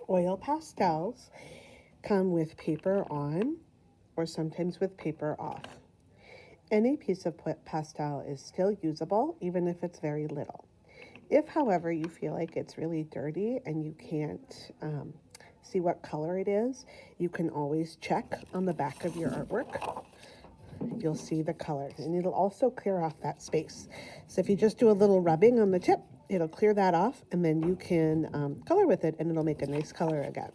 Oil pastels come with paper on or sometimes with paper off. Any piece of pastel is still usable even if it's very little. If, however, you feel like it's really dirty and you can't see what color it is, you can always check on the back of your artwork. You'll see the color and it'll also clear off that space. So if you just do a little rubbing on the tip, it'll clear that off and then you can color with it and it'll make a nice color again.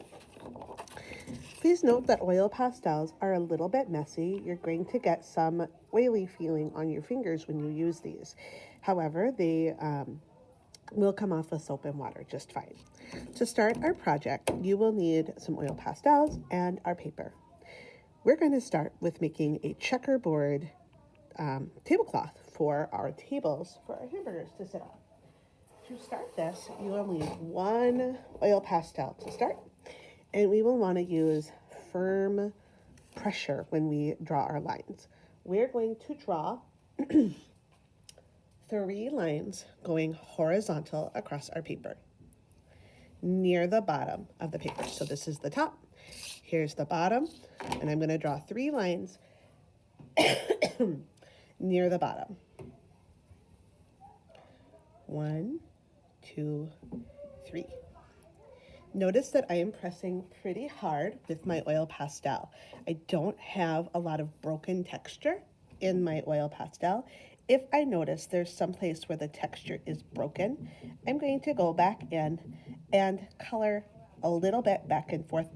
Please note that oil pastels are a little bit messy. You're going to get some oily feeling on your fingers when you use these. However, they will come off with soap and water just fine. To start our project, you will need some oil pastels and our paper. We're going to start with making a checkerboard tablecloth for our tables for our hamburgers to sit on. To start this, you will need one oil pastel to start, and we will want to use firm pressure when we draw our lines. We're going to draw 3 lines going horizontal across our paper near the bottom of the paper. So this is the top, here's the bottom, and I'm going to draw 3 lines near the bottom. 1, 2, 3. Notice that I am pressing pretty hard with my oil pastel. I don't have a lot of broken texture in my oil pastel. If I notice there's some place where the texture is broken, I'm going to go back in and color a little bit back and forth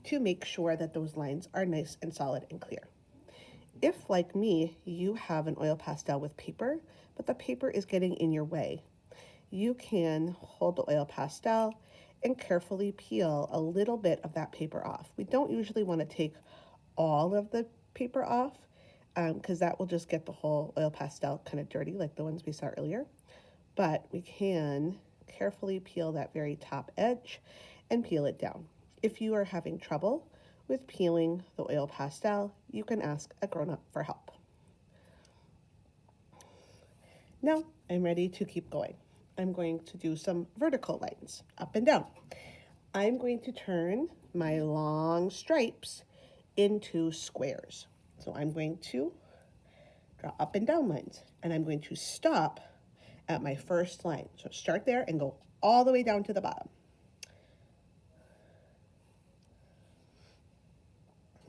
to make sure that those lines are nice and solid and clear. If, like me, you have an oil pastel with paper, but the paper is getting in your way, you can hold the oil pastel and carefully peel a little bit of that paper off. We don't usually want to take all of the paper off because that will just get the whole oil pastel kind of dirty like the ones we saw earlier. But we can carefully peel that very top edge and peel it down. If you are having trouble with peeling the oil pastel, you can ask a grown-up for help. Now I'm ready to keep going. I'm going to do some vertical lines up and down. I'm going to turn my long stripes into squares. So I'm going to draw up and down lines, and I'm going to stop at my first line. So start there and go all the way down to the bottom.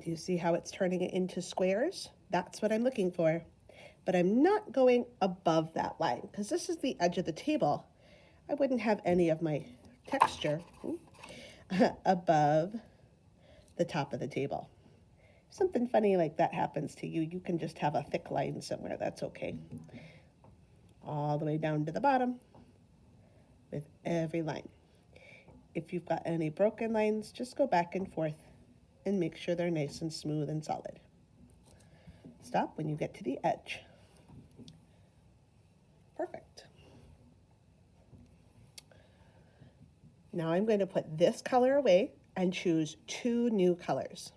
Do you see how it's turning it into squares? That's what I'm looking for. But I'm not going above that line because this is the edge of the table. I wouldn't have any of my texture above the top of the table. If something funny like that happens to you, you can just have a thick line somewhere. That's okay. All the way down to the bottom with every line. If you've got any broken lines, just go back and forth and make sure they're nice and smooth and solid. Stop when you get to the edge. Perfect. Now I'm going to put this color away and choose 2 new colors.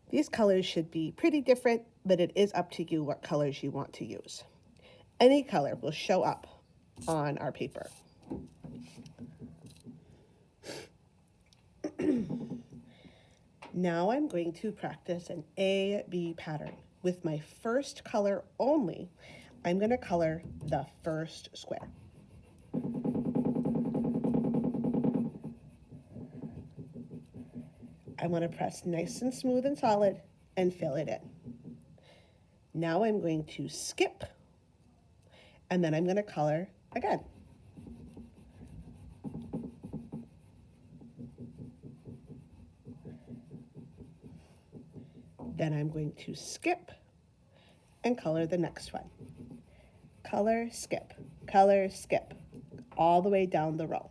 These colors should be pretty different, but it is up to you what colors you want to use. Any color will show up on our paper. Now I'm going to practice an A-B pattern. With my first color only, I'm going to color the first square. I want to press nice and smooth and solid and fill it in. Now I'm going to skip, and then I'm going to color again. Then I'm going to skip and color the next one. Color, skip, all the way down the row.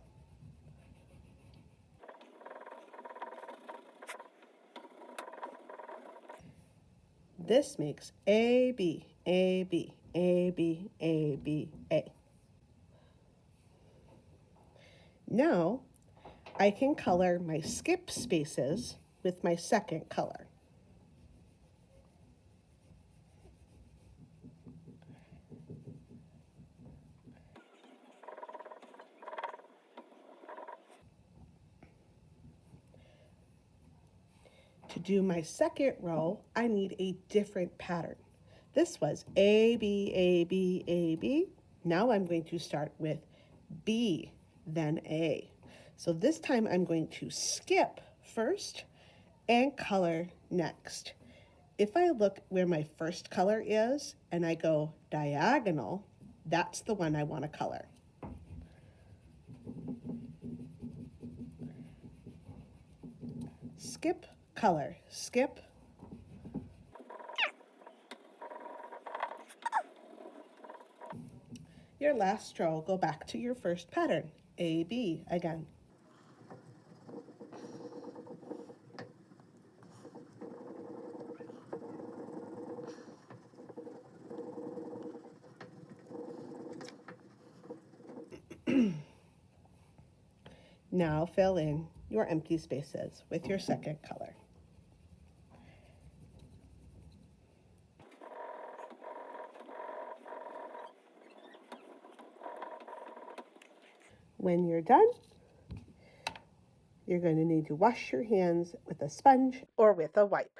This makes A, B, A, B, A, B, A, B, A. Now I can color my skip spaces with my second color. To do my second row, I need a different pattern. This was A, B, A, B, A, B. Now I'm going to start with B, then A. So this time I'm going to skip first and color next. If I look where my first color is and I go diagonal, that's the one I want to color. Skip, color, skip. Your last row, go back to your first pattern, A, B again. Now fill in your empty spaces with your second color. When you're done, you're going to need to wash your hands with a sponge or with a wipe.